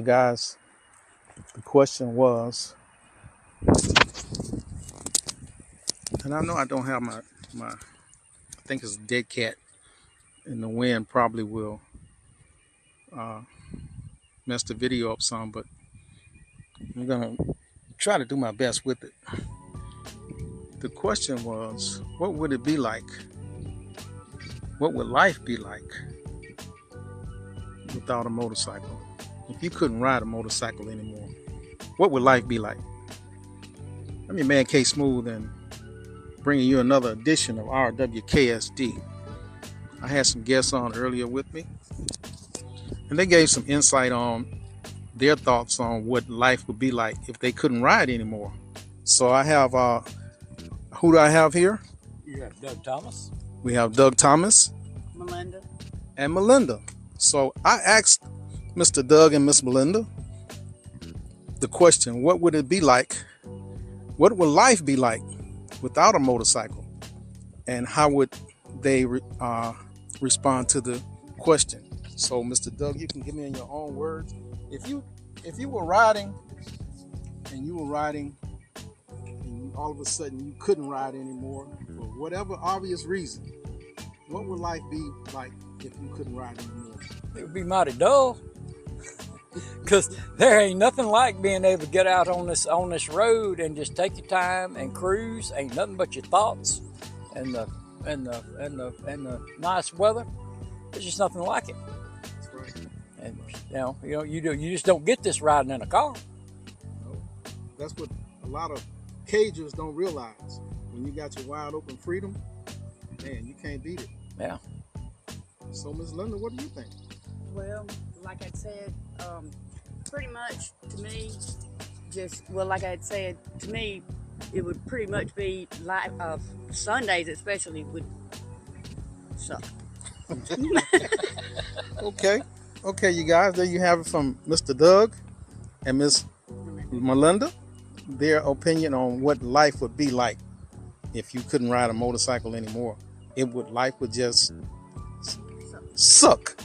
you guys, the question was, and I know I don't have I think it's a dead cat, and the wind probably will mess the video up some, but I'm gonna try to do my best with it. The question was, what would it be like? What would life be like without a motorcycle? If you couldn't ride a motorcycle anymore, what would life be like? I'm your man K Smooth, and bringing you another edition of RWKSD. I had some guests on earlier with me, and they gave some insight on their thoughts on what life would be like if they couldn't ride anymore. So I have, who do I have here? You have Doug Thomas. We have Doug Thomas. Melinda. And Melinda. So I asked Mr. Doug and Miss Melinda the question, what would it be like? What would life be like without a motorcycle? And how would they respond to the question? So Mr. Doug, you can give me in your own words. If you were riding and all of a sudden you couldn't ride anymore for whatever obvious reason, what would life be like if you couldn't ride anymore? It would be mighty dull, because there ain't nothing like being able to get out on this road and just take your time and cruise. Ain't nothing but your thoughts and the nice weather. There's just nothing like it. That's right. And you just don't get this riding in a car. No, that's what a lot of cagers don't realize. When you got your wide open freedom, man, you can't beat it. Yeah. So Ms. Linda, what do you think? Well, like I said, pretty much to me, like I said, to me, it would pretty much be like Sundays especially would suck. Okay, you guys, there you have it from Mr. Doug and Miss Melinda, their opinion on what life would be like if you couldn't ride a motorcycle anymore. Life would just suck.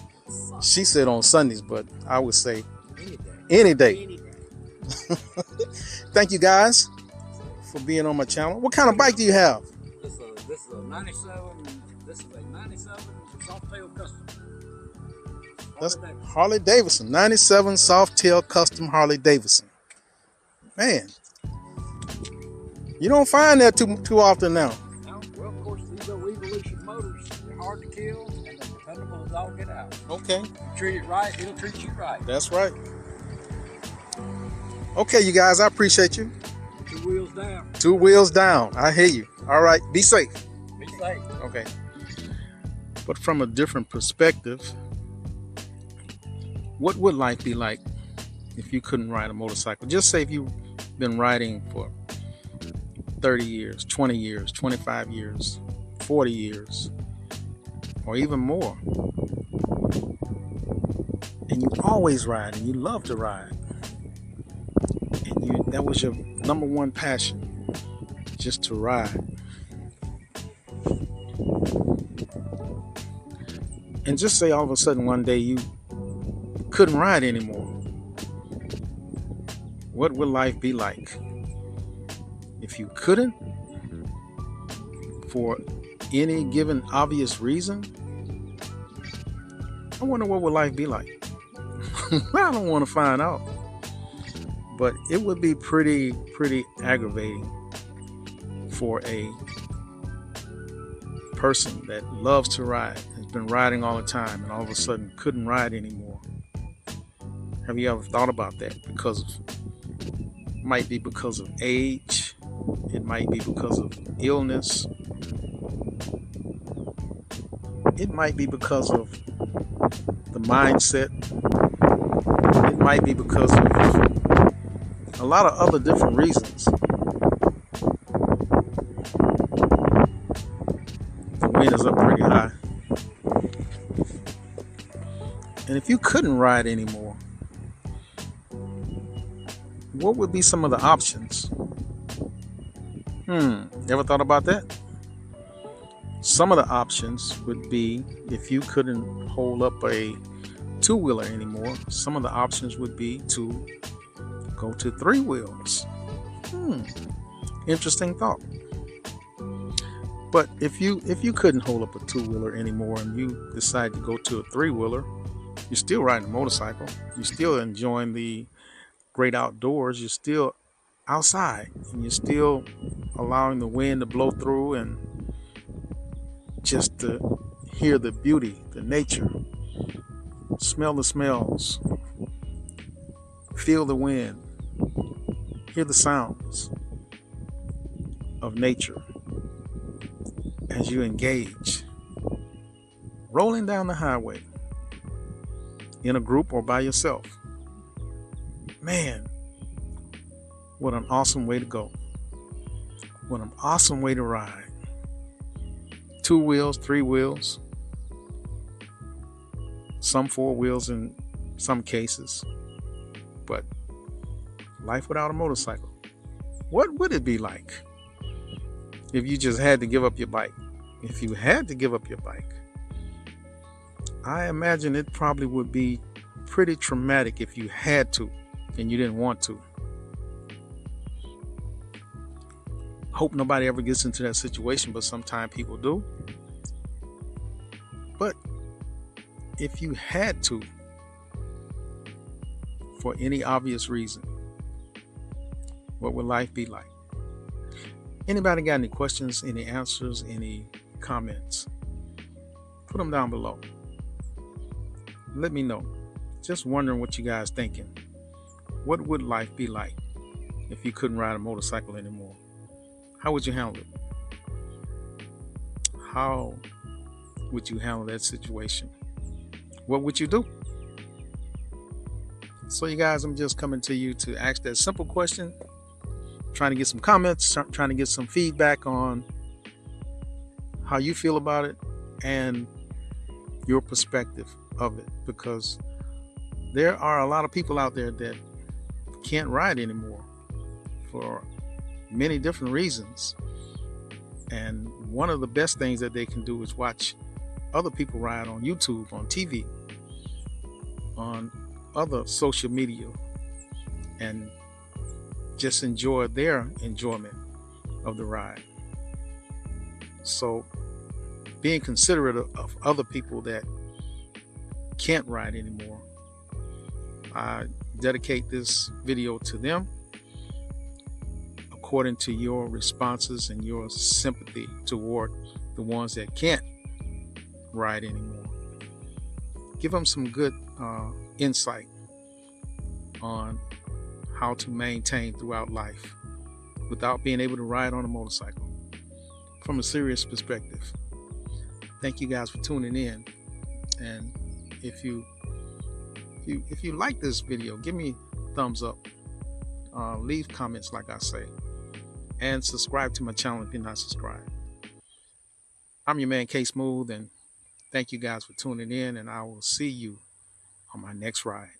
She said on Sundays, but I would say any day. Thank you guys for being on my channel. What kind of bike do you have? This is a 97. This is a 97 Softail Custom. That's Harley Davidson, 97 Softail Custom Harley Davidson. Man, you don't find that too often now. No, well, of course, these are Evolution motors. They're hard to kill, and they're dependable as all get out. Okay. You treat it right, it'll treat you right. That's right. Okay, you guys, I appreciate you. 2 wheels down. 2 wheels down. I hear you. All right, be safe. Be safe. Okay. But from a different perspective, what would life be like if you couldn't ride a motorcycle? Just say if you've been riding for 30 years, 20 years, 25 years, 40 years, or even more. And you always ride and you love to ride. And that was your number one passion, just to ride. And just say all of a sudden one day you couldn't ride anymore. What would life be like if you couldn't, for any given obvious reason? I wonder what would life be like. I don't want to find out, but it would be pretty aggravating for a person that loves to ride, has been riding all the time, and all of a sudden couldn't ride anymore. Have you ever thought about that? Might be because of age, it might be because of illness, it might be because of the mindset, it might be because of a lot of other different reasons. The wind is up pretty high. And if you couldn't ride anymore, what would be some of the options? Ever thought about that? Some of the options would be, if you couldn't hold up a two-wheeler anymore, some of the options would be to go to three wheels. Interesting thought. But if you couldn't hold up a two-wheeler anymore and you decide to go to a three-wheeler, you're still riding a motorcycle. You're still enjoying the great outdoors. You're still outside and you're still allowing the wind to blow through and just to hear the beauty, the nature, smell the smells, feel the wind, hear the sounds of nature as you engage, rolling down the highway in a group or by yourself. Man, what an awesome way to go. What an awesome way to ride. Two wheels, three wheels, some four wheels in some cases. But life without a motorcycle. What would it be like if you just had to give up your bike? If you had to give up your bike, I imagine it probably would be pretty traumatic if you had to and you didn't want to. Hope nobody ever gets into that situation, but sometimes people do. But if you had to, for any obvious reason, what would life be like? Anybody got any questions, any answers, any comments? Put them down below. Let me know. Just wondering what you guys thinking. What would life be like if you couldn't ride a motorcycle anymore? How would you handle it? How would you handle that situation? What would you do? So you guys, I'm just coming to you to ask that simple question, trying to get some comments, trying to get some feedback on how you feel about it and your perspective of it, because there are a lot of people out there that can't ride anymore for many different reasons. And one of the best things that they can do is watch other people ride on YouTube, on TV, on other social media, and just enjoy their enjoyment of the ride. So being considerate of other people that can't ride anymore, I dedicate this video to them according to your responses and your sympathy toward the ones that can't ride anymore. Give them some good insight on how to maintain throughout life without being able to ride on a motorcycle from a serious perspective. Thank you guys for tuning in, and if you like this video, give me a thumbs up, leave comments like I say, and subscribe to my channel if you're not subscribed. I'm your man K Smooth, and thank you guys for tuning in, and I will see you on my next ride.